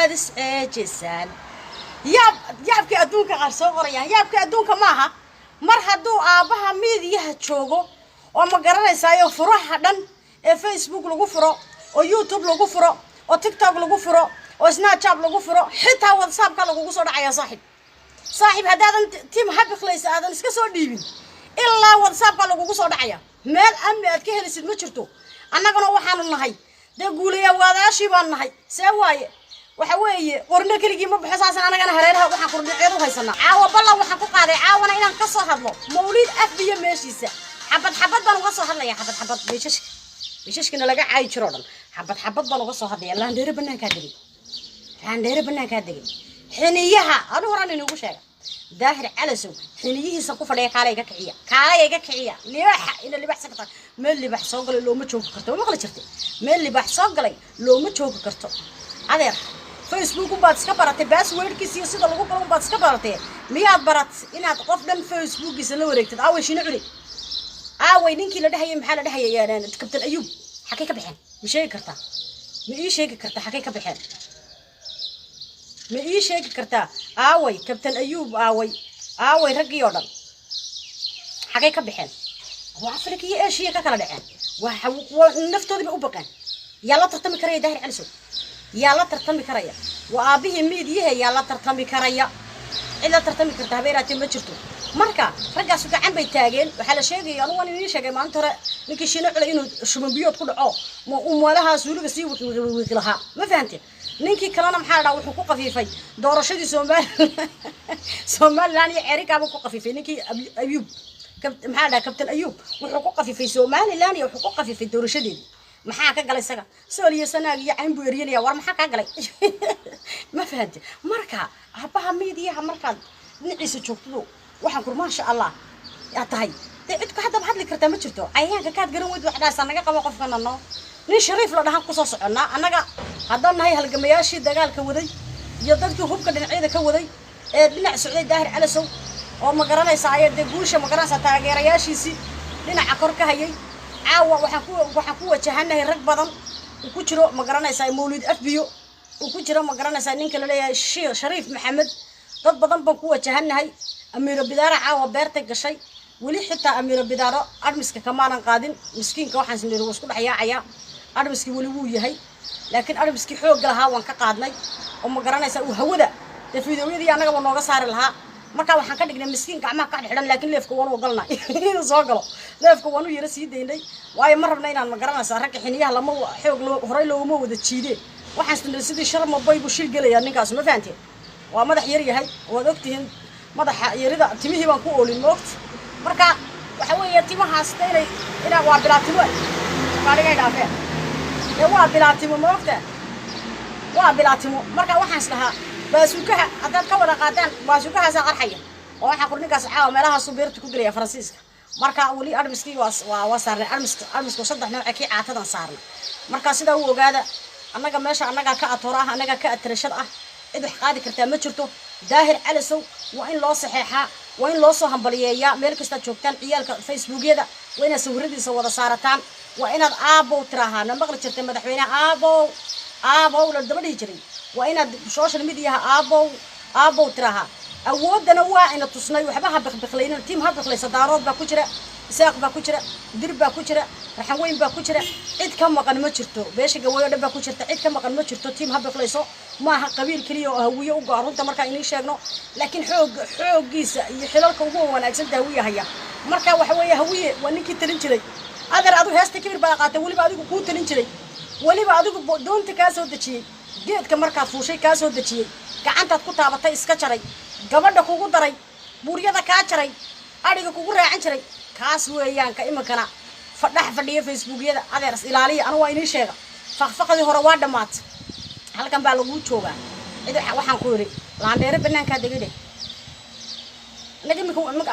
وادس جسان ياب كأدونك عرسو قريان ياب كأدونك معها مر هدو آبها ميديا هتشوجو وما قرنا يسايو فرح دن فيسبوك لو فرو ويوتيوب لو فرو وتيك توك لو فرو وسناب شات لو فرو حتى واتساب كان لو صور يا صاحب هذا تيم حب خليس هذا اسك سو ديبين الا واتساب كان لو صور دعيا meel amni aad ka helisid ma jirto annaguna waxaan nahay de guuleeya wadaashii baan nahay see waaye waxa weeye qorna kaligii ma baxsaasan anagana hareeraha waxaan qordhiceedu haysanaa caawa ballan waxaan ku qaaday caawana inaan ka soo hadlo mawlid afbiya meeshiisa xabad baan uga soo hadlaya xabad meeshashkina laga caay jiro dhan xabad baan uga soo hadlaya laandheere banaanka degay xiniyaha anu horan inuu sheegay daahir calasow xiniyihiisa ku fadhiya kaalay ga kiciya libaxa ina libax sakata meel libax soo galay looma joogo karto ma qala jirtay meel libax soo galay looma joogo karto adeer Facebook baad iska baratay passwordkiisa iyo sida lagu galo baad iska baratay miyaad barat inaad qof dhan Facebookiisa la wareegtid aaway shina culi aaway ninkii la dhahayay maxaa la dhahayay kabtan ayub xaqay ka bixin ma sheegi kartaa ma ii sheegi kartaa xaqay ka bixin ma ii sheegi kartaa aaway kabtan ayub aaway ragii oo dhan xaqay ka bixin waa Afrikiya Aasiya ka kala dhaceen waa naftoodii u baqaan yalla tartami karaya daahir calisow yalla tartami karaya waa aabihii miidiyaha yalla tartami karaya ila tartami kartaa beeraatay ma jirto marka raggaas gacan bay taageen waxa la sheegay anu waan inii sheegay maanta hore ninkii shina culay inuu shuman biyood ku dhaco ma umwalaha suuliga sii wiiqilaha ma fahanteen ninkii kalena maxaa dhaa wuxuu ku qafiifay doorashadii Soomaaliland iyo Erikaaba ku qafiifay ninkii Ayub maxaa dhaa kabtan Ayub wuxuu ku qafiifay Soomaaliland iyo wuxuu ku qafiifay doorashadeedii maxaa ka galay isaga Soomaaliya sanaag iyo cayn buu eriyay war maxaa ka galay ma fahanteen marka abaha miidiyaha markaad niciisa joogto waxaan ku ma sha Allah yaa tahay cid ka hadda hadli kartaa ma jirto ayaanka kaad garan weyd wax dhaas anaga qabo qofkana noo nin shariif la dhahan ku soo soconnaa anaga haddaan nahay halgamayaashii dagaalka waday iyo dadkii hubka dhinacyada ka waday ee dhinac socday daahir calasow oo ma garanaysaa ayade guusha ma garanaysaa taageerayaashiisii dhinaca kor ka hayay caawa waxaan ku wajahanahay rag badan uu ku jiro ma garanaysaa mawlid afbiyo uu ku jiro ma garanaysaa ninka la leeyahay shariif maxamed dad badan baan ku wajahanahay amiiro bidaara caawa beerta gashay wali xitaa amiiro bidaaro admiska kamaanan qaadin miskiinka waxaan siniro isku dhaxyaacaya admiski wali wuu yahay laakiin admiski xoog lahaa waan ka qaadnay oo ma garanaysaa uu hawada fiidiyowyadii anaga nooga saari lahaa marka waxaan ka dhignay miskiin gacmaha ka xidhan laakiin leefka waan u galnay inuu soo galo leefka waan u yara sii deynay waayo ma rabna inaan ma garanaysaa ragga xiniyaha lama xoog horay looguma wada jiidee waxaan siniro sidii sharma baybu shil gelaya ninkaas ma fahanteen waa madax yar yahay waad ogtihiin madaxa yarida timihii baan ku oolin moogta marka waxa weeye timahaas inay waa bilaatimo qaaliga dhaafeen waa bilaatimo moogta waa bilaatimo marka waxaan islahaa baasuukaha haddaad ka wada qaadaan baasuukahaasa qarxaya oo waxaa qurninkaas caawa meelaha subeerta ku gelaya Faransiiska marka wali admiskii waa saarnay admiska saddex nooc kii caatadan saarnay marka sida uu ogaada annaga meesha annaga ka atoor ah annaga ka atrashad ah cid wax qaadi kartaa ma jirto daahir calasow waa in loo saxeexaa waa in loo soo hambaliyeeyaa meel kasta joogtaan ciyaalka Facebookyada waa inaad sawiradiisa wada saarataan waa inaad aabow tiraahaan maqli jirtay madaxweynaha aabow la daba dhihi jiray waa inaad social mediaha aabow tiraahaa awoodana waa ina tusnay waxba ha biqbiqlayna tiim ha biqlaysa daarood baa ku jira isaaq baa ku jira dir baa ku jira raxan weyn baa ku jira cid ka maqan ma jirto beesha gawayo dhan baa ku jirta cid ka maqan ma jirto tiim ha biqlayso maaha qabiil kaliya oo hawiye u gaarunta marka inay sheegno laakiin xoogiisa iyo xilalka ugu wanaagsan hawiye haya marka waxa weeye hawiye waa ninkii talin jiray adeer adigu heesta kibir baa qaatay waliba adigu ku talin jiray waliba adigu doonta ka soo dajiyay geedka marka fuushay ka soo dajiyay gacantaad ku taabatay iska jaray gabadha kugu daray buuriyada ka jaray ariga kugu raacan jiray kaas weeyaan ka imankana fadhiya Facebookyada adeer ilaaliya anu waa inii sheega faqfaqadii hore waa dhamaat halkan baa lagu joogaa cid waxaan ku yiri laandheere banaanka degay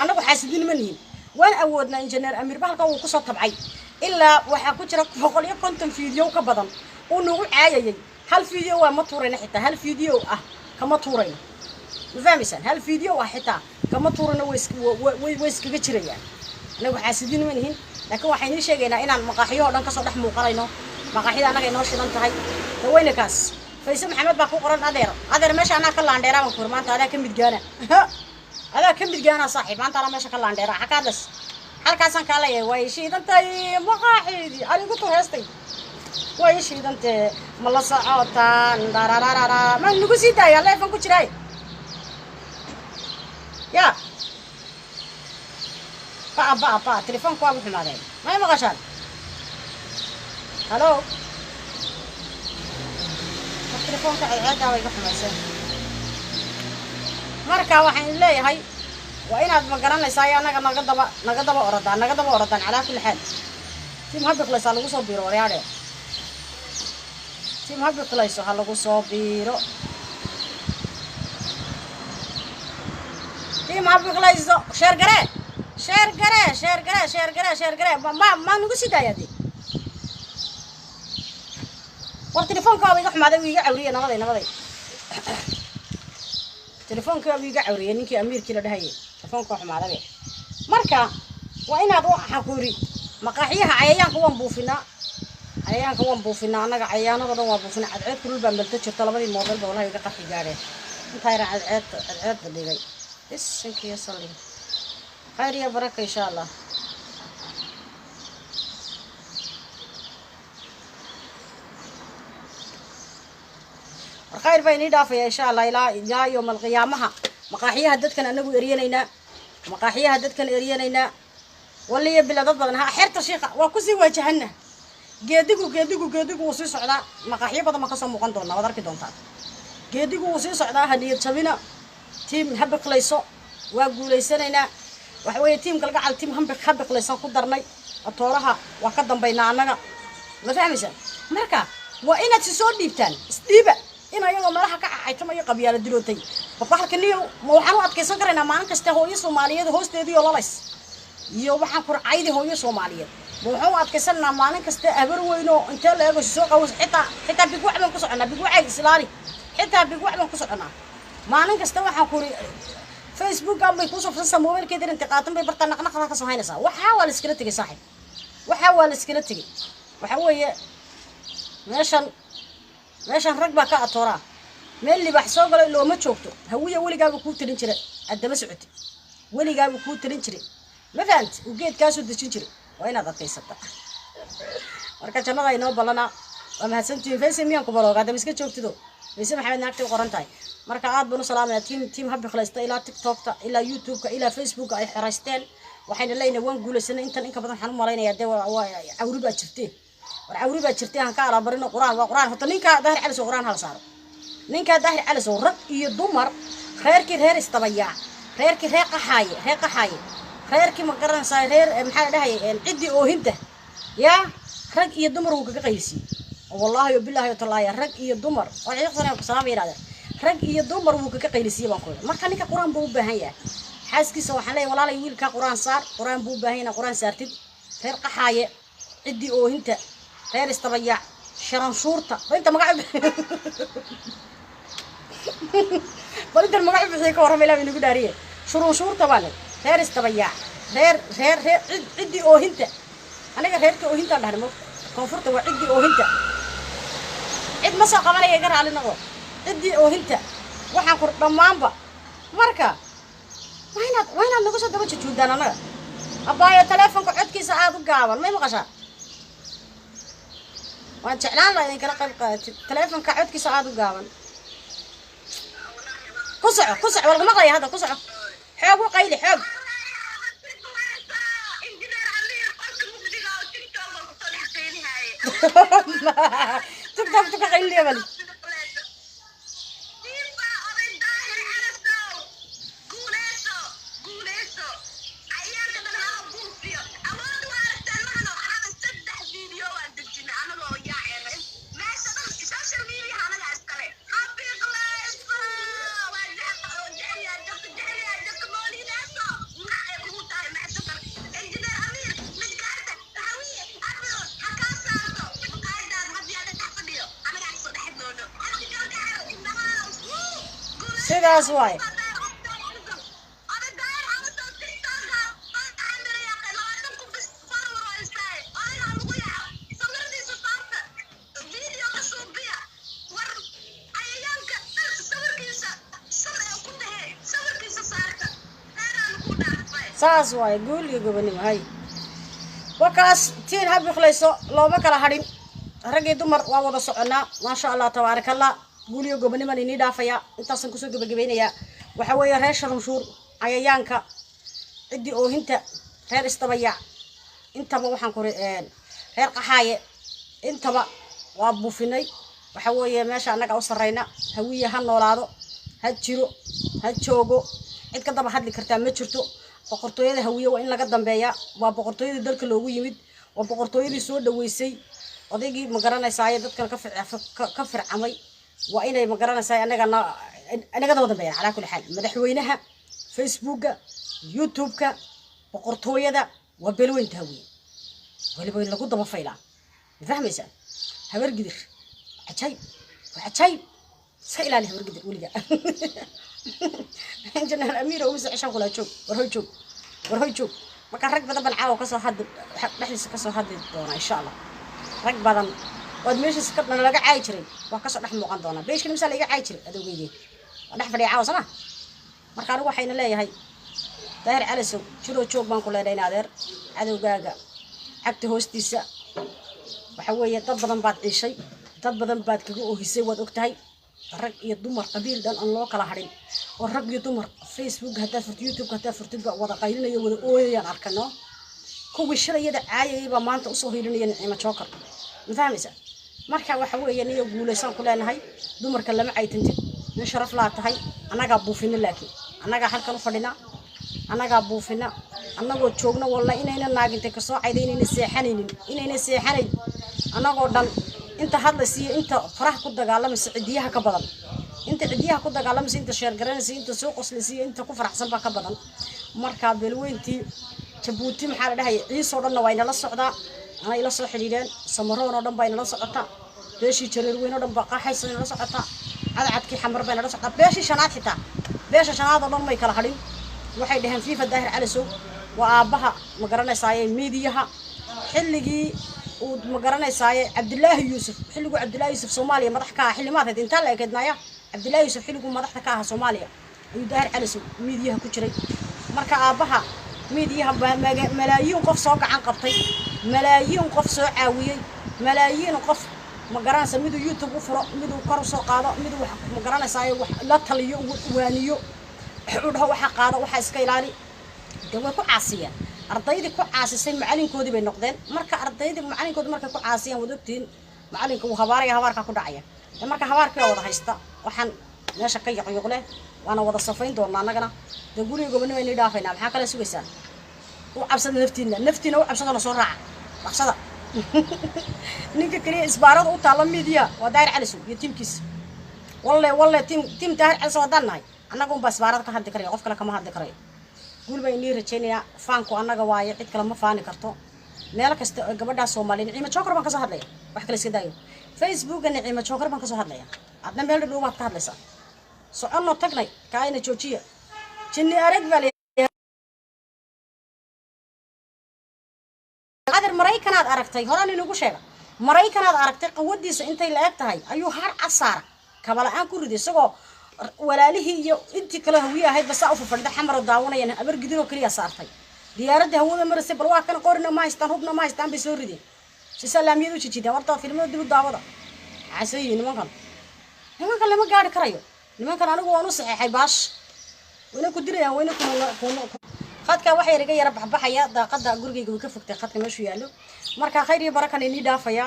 anagu xaasidin ma nihin waan awoodna injineer Amir bahalka uu ku soo tabcay ilaa waxa ku jira 150 fiidiyoo ka badan oo nagu caayayay hal fiidiyoo waa ma tuurayna xitaa hal fiidiyoo ah kama tuurayna ma fahmaysan hal fiidiyoo ah xitaa kama tuurayna way iskaga jirayaan anagu xaasidin ma nihin laakiin waxaan idin sheegaynaa inaan maqaaxiyo dhan ka soo dhex muuqanayno maqaaxida anaga inoo shidan tahay wayna kaas فيس محمد باكو قرن أدير ماشي أنا كلا عندي رام كورمان هذا كم بتجانا هذا كم بتجانا صاحب ما أنت أنا ماشي كلا عندي رام حكادس halkaasan kala yahay way shiidantay maqaaxidi anigu tu heestay way shiidantay ma la socotaan dararara ma nugu sii daaya leefan ku jiray ya ba telefoonku waa xumaaday ma maqashaan hello telefoonka ciidada way xumaysay marka waxaan leeyahay وإن هذا مقرن لسايا نقدر أوردان على كل حال تيم هبق ليس على قصة بيرو رياضي تيم هبق ليس على قصة بيرو تيم هبق ليس شير قرأ ما نقصي دايا دي والتليفون كابي يقحم هذا ويجي عوري نغضي تليفون كابي يجي عوري نيكي أمير كلا دهاي telefoonka xumaada be marka waa inaad waxa kuuri maqaaxiyaha cayayaanka waan buufinaa anaga cayayaanada dhan waa buufinaa cadceed kulul baa malta jirta labadii moodel baa walahi iga qaxi gaadhay inta yar cadceed dhigay isinkiya salli khayr iyo baraka insha Allah khayr bay ni dhaafaya insha Allah ilaa yawm al-qiyaamaha maqaaxiyaha dadkan anagu eriyeenayna waliya biladad badan ha xirta sheekha waa ku sii wajahana geedigu wuu sii socdaa maqaaxiyo badan ma ka soo muuqan doona wad arki doontaa geedigu wuu sii socdaa hadiyad jabina team habaqlayso waa guuleysanayna waxa weeye team galgacal team habaqlaysan ku darnay atooraha waa ka dambeynaa anaga ma fahmaysa marka waa inaad si soo dhiibtaan isdhiiba in ayaga malaha ka caytama iyo qabiyaala dilootay babaxalka niyo ma waxaan u adkeysan karaynaa maalin kasta hooyo Soomaaliyeed hoosteedii oo lalays iyo waxaan ku raacaydi hooyo Soomaaliyeed ma waxaan u adkeysanaa maalin kasta abar weyno inta la eego soo qaws xitaa big wax baan ku soconaa big wax islaali xitaa big wax baan ku soconaa maalin kasta waxaan ku Facebook ama ku soo farsamo mobilkeeda inta qaatan bay bartaan naqnaqada ka soo haynaysaa waxa waa la iskala tagay saaxiib waxa weeye meeshan rag baa ka atooraa meel libax soo galay looma joogto hawiya weligaaba ku talin jiray adaba socoti weligaaba ku talin jiray ma fahanti u geedkaas u dajin jiray waa inaad adkaysata marka jannada ay noo balana waa mahadsantiin feesay miyaan ku balooga adaba iska joogtido feesay maxamed naagtay qoran tahay marka aad baan u salaamayaa team habbi khlaysta ilaa TikTok-ta ilaa YouTube-ka ilaa Facebook-ka ay xiraysteen waxayna leeyahay waan guulaysanay inka badan waxaan u malaynayaa de waa awri baa jirtay عوري بتشرتي هنكا برينا قرآن هو تنينكا ظهر على سو قرآن هالصار نينكا ظهر على سو رد يدمر خير كي هير استبيع خير كي هيق حاي خير كي مقرن صاير هير محل ده العدي أو هنده يا رد يدمر هو كقيسي والله وبالله يطلع يا رد يدمر وعليك السلام يراده رد يدمر هو كقيسي بنقول ما كان لك قرآن بوب هيا حاسك سو حلي ولا لا يقول كقرآن صار قرآن بوب هينا قرآن سارتد خير قحاي عدي أو هنده غير استبيع شران شورته وانت مقعد وانت المقعد بحيك ورمي لا من قداريه شرون شورته بالي غير استبيع غير عدي او هنت انا غيرك او هنت دهرمو كونفورت وعدي او هنت عد ما سو قبلي يقر على نقو عدي او هنت waxaan ku dhamaanba marka wayna nagu soo daba joodan anaga abaayo telefoonka codkiisa aad u gaaban ma maqashaa waan jeclaan lahayn kala qayb qaatid telefoonka codkiisa aad u gaaban ku soco wal maqlay hada ku soco xoog u qayli xoog تقدر qayli bal sidaas waay saas waay guuliga gobonimo hay wakaas tiin hab bikhlayso looma kala hadhin ragii dumar waa wada soconaa maasha allah tabaarakallah guuliga gobonimo inii dhaafaya intaasan kusoo gabagabeynaya waxa weeye reer sharmushuur cayayaanka cidii oohinta reer istabaya intaba waxaan ku reer qaxaaye intaba waa buufinay waxa weeye meesha anaga u sareyna hawiye ha noolaado ha jiro ha joogo cid ka daba hadli kartaa ma jirto boqortooyada hawiye waa in laga dambeeya waa boqortooyadii dalka loogu yimid waa boqortooyadii soo dhaweysay odaygii ma garanaysaa dadkan ka fircamay waa inay ma garanaysaa anaga daba dambeeyaan calaa kulli xaal madaxweynaha facebooka youtube-ka boqortooyada waa beelweynta hawiye waliba in lagu daba faylaa ma fahmaysaa habar gidir عجيب سائل عليه ورقد ولقى جنرال أميرة ومسح عشان كلها تشوف ورهي تشوف ما كان ركب بدل عاو كسر حد نحلس كسر حد دونا إن شاء الله ركب بدل ودميش سكتنا لقى عايشري وكسر نحن مقدونا بيش كل مثال لقى عايشري أدو بيجي ونحفر عاو سما ما كانوا وحين لا هي داير على سو شلو تشوف ما كلها دينا دير عدو جاجا حكت هوستيسا وحوي تضرب بعد شيء dad badan baad kaga oohisay wad ogtahay rag iyo dumar qabiil dhan aan loo kala harin oo rag iyo dumar Facebook hada furtid YouTube hada furtid wada qaylinayo wada ooyayaan arkano kuwii shalayada caayay ba maanta u soo hiilinayeen Nicimo Joker ma fahmaysa marka waxa weeye niyo guuleysan ku leenahay dumarka lama caytintid in sharaf la tahay anaga buufina laakiin anaga halkan u fadhina anaga buufina anagoo joogna wallahi inayna naagintay ka soo caydeynayna seexanaynin anagoo dhan inta hadlaysiyo inta farax ku dagaalamay ciidiyaha ka badan inta ciidiyaha ku dagaalamay inta sheer garanaysa inta soo qoslaysiyo inta ku faraxsan ba ka badan marka beelweyntii Jabuuti maxaa la dhahay ciiso dhanna waa ina la socdaa ana ila soo xiriireen samaroon oo dhan baa ina la socotaa beeshii jareer weyn oo dhan baa qaxaysan ina la socotaa cadcadkii xamar baa ina la socotaa beeshii shanaad xitaa beesha shanaad oo dhan may kala hadhin waxay dhahan fiifa daahir cali sow waa aabaha ma garanaysaa meediyaha xilligii ma garanaysaa Cabdullaahi Yuusuf xilligu Cabdullaahi Yuusuf Soomaaliya madax ka ah xillimaad inta la ekeednaya Cabdullaahi Yuusuf xilligu madaxda ka ah Soomaaliya ayuu daahir cali sow meediyaha ku jiray marka aabaha meediyaha malaayiin qof soo gacan qabtay malaayiin qof soo caawiyay malaayiin qof ma garanaysaa mid YouTube u furo mid kor u soo qaado mid wax ma garanaysaa wax la taliyo waaniyo u dhaho waxa qaado waxa iska ilaali way ku caasiyeen ardaydii ku caasisay macalinkoodii bay noqdeen marka ardaydii macalinkood markay ku caasiyeen wadogtiin macalinka uu habaarka ku dhacaya marka habaarkii wada haysta waxaan meesha ka yaqyaqle waana wada safayn doonaa anagana guriga gobonimo inay dhaafayna maxaa kala sugaysaa u cabsada naftiina u cabsadana soo raaca baxsada ninka kaliya isbaarada u taala media waa daahir cali sow iyo tiimkiisa wallahi tiim daahir cali sow hadanahay annaga un baa isbaarada ka hadli karayo qof kale kama hadli karayo guriga inii rajaynaya faanku annaga waaye cid kale ma faani karto meel kasta gabadha Soomaaliyeed Nicimo Joker baan ka soo hadlaya wax kale iska daayo Facebook Nicimo Joker baan ka soo hadlaya adna meel dhow baad ka hadlaysaa soconno tagnay kaayna joojiya jinni arag baa qadar Mareykanad aragtay horaan inagu sheega Mareykanad aragtay qawadiisa intay la eg tahay ayuu har asaar kabala aan ku riday isagoo walaalihii iyo intii kale hawiye ahayd bas u fadhida xamar daawanayna abar gidiro kaliya saartay diyaaradda hawada marsay bal waa kan qorina ma haystaan hubna ma haystaan bay soo rideen si salaamiyadu jijida warta filmada dib u daawada casay nimankan lama gaari karayo nimankan anigu waan u saxeexay baash wayna ku dirayaan wayna ku khadka waxay riga yara baxbaxaya daaqada gurigeyga way ka fogtay khadka meeshu yaalo marka khayr iyo barakan inii dhaafaya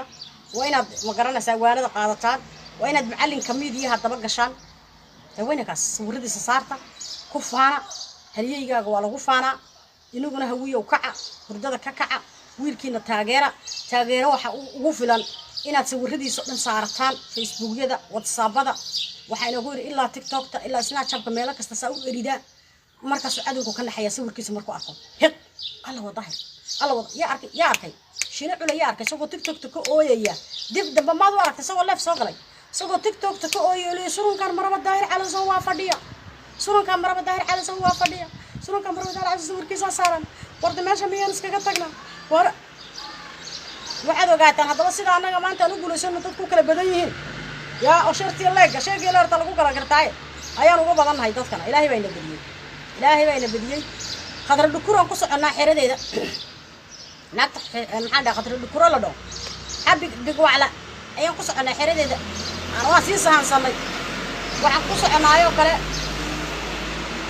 waa inaad ma garanaysaa waanada qaadataan waa inaad macalinka meediyaha daba gashaan haweenkaas sawiradiisa saarta ku faana haliyeygaga waa lagu faana inaguna hawiyo kaca hurdada ka kaca wiilkiina taageera waxa ugu filan inaad sawiradiisa dhan saartaan Facebookyada WhatsAppada waxa inagu yiri ilaa TikTokta ilaa Snapchatka meel kasta saa u erida markaas cadowga ka naxaya sawirkiisa markuu arko hid alla wadahay yaa arkay shina cula yaa arkay soo TikTokta ka ooyaya dib damba ma u arkay soo live soo galay soo TikTokta ka ooyay surunkan maraba daahir cali soo waa fadhiya surunkan maraba daahir cali soo waa fadhiya surunkan maraba daahir cali sawirkiisa saaran warda meesha miyaan iskaga tagna war waxaad ogaataan haddaba sida anaga maanta aan u guuleysano dadku kala badan yihiin yaa oo shartii leega sheegay leerta lagu kala gartaay ayaan uga badannahay dadkana ilaahay baa ina badiyay خضر الدكورة كسعنا حردة ناقة محدا خضر الدكورة لدو حبي بقوا على أيام كسعنا حردة أنا واسيس هنصلي وعن كسعنا أيوة كله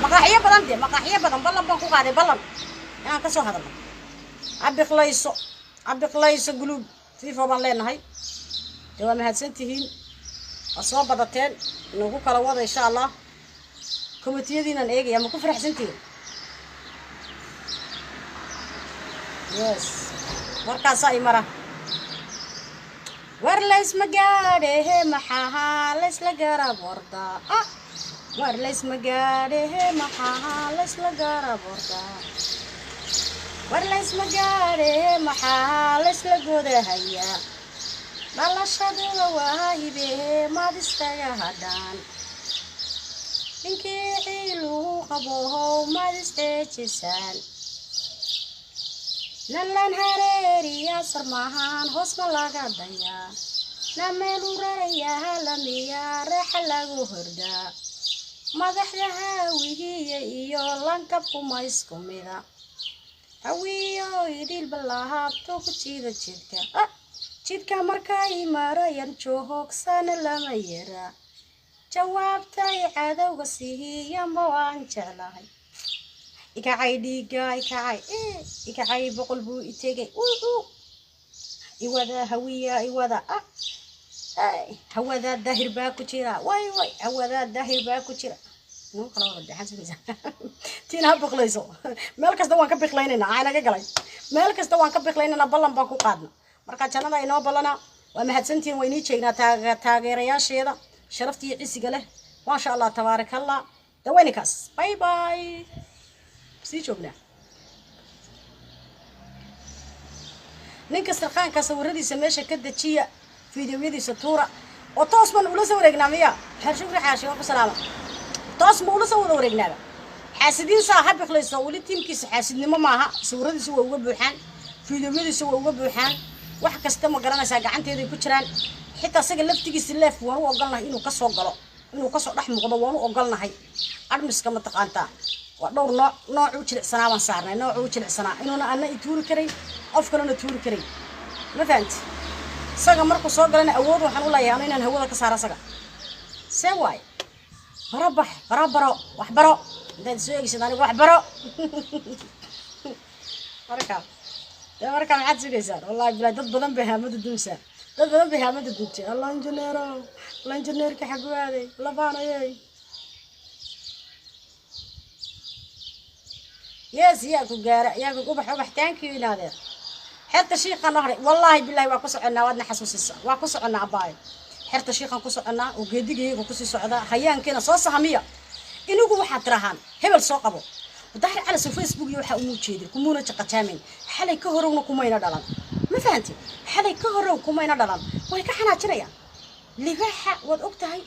مقاحية بدن دي مقاحية بدن بلن بنكو قاعدة بلن أنا كسو هذا عبد خلايص قلوب في فوضى لنا هاي دوام هادسنتهين أصوب بدتين نقول كلا وضع إن شاء الله كوميتيه دينا نيجي يا مكون فرح سنتين يس وركا صاي مرة ورليس مقاده محاها ليس لقرب وردا ورليس مقاده محاها ليس لقرب وردا ورليس مقاده محاها ليس لقوده هيا لا شادو وهاي به ما دستيا هدان إنكي حلو قبوه ما دستيجسان نلان هريري يا سرماهان هوس ملاقا دايا نميلو راريا لميا ريح لاغو هردا مدحدها ويجي إيو لانكبكو ما يسكو ميدا هويو يديل بالله توكو جيدا جيدكا jidka markay marayaan joogsan lama yara jawaabtay cadawga siiyaan waan jeclahay ikacay dhiiga ikacay boqol buu itegay iwada hawiya iwada hawada dahir baa ku jira way hawada dahir baa ku jira noo kala wada xasbiisa tiin ha boqlayso meel kasta waan ka biqlaynayna aan naga galay meel kasta waan ka biqlaynayna ballan baan ku qaadna marka jannada inoo balana waa mahadsantiin way inii jeegnaa taageerayaasheeda sharaftii cisiga leh ma sha Allah tabaarakallah dawaynikaas bye bye sii joognaa ninka sarqaanka sawiradiisa meesha ka dajiya fiidiyowyadiisa tuura oo toosman ula soo wareegnaa miya xer shukri xaashi waa ku salaama toosman ula soo wareegnaa xaasidiin saaxib khlayso wali tiimkiisa xaasidnimo maaha sawiradiisa waa uga buuxaan fiidiyowyadiisa waa uga buuxaan wax kasta ma garanaysaa gacanteeda ku jiraan xitaa asaga laftigiisa leef waan u ogolnahay inuu ka soo galo inuu ka soo dhex muuqdo waan u ogolnahay admiska ma taqaantaa waa dhowr nooc u jilicsanaa baan saarnay nooc u jilicsanaa inuuna ana i tuuri karay qof kalena tuuri karay ma fahanti isaga markuu soo galana awood waxaan u leeyahay inaan hawada ka saaro isaga see waay baro wax baro intaad soo eegsid aniga wax baro marka maxaad sugaysaa wallahi bilaa dad badan bay haamada duunsaa dad badan bay haamada duuntay allah injineerka xagwaaday labaanayay yes yaa ku gaara yaa ku ubax thank you inaade xirta shiiqan nahray wallahi billahi waa ku soconaa wadna xasuusisa waa ku soconaa baay xirta shiiqan ku soconaa oo geedigayga ku sii socda hayaankina soo sahamiya inagu waxa tirahan hebel soo qabo ودحر على فيسبوك يوحى أموجيدي كمونا تقتامين حالي كهرون كمينا دلان ما فهمتي حالي كهرون كمينا دلان وهيك حنا تريا لباحة وأكتهي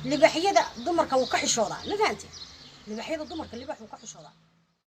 لباحية دمرك وكحشورة ما فهمتي لباحية دمرك لباح وكحشورة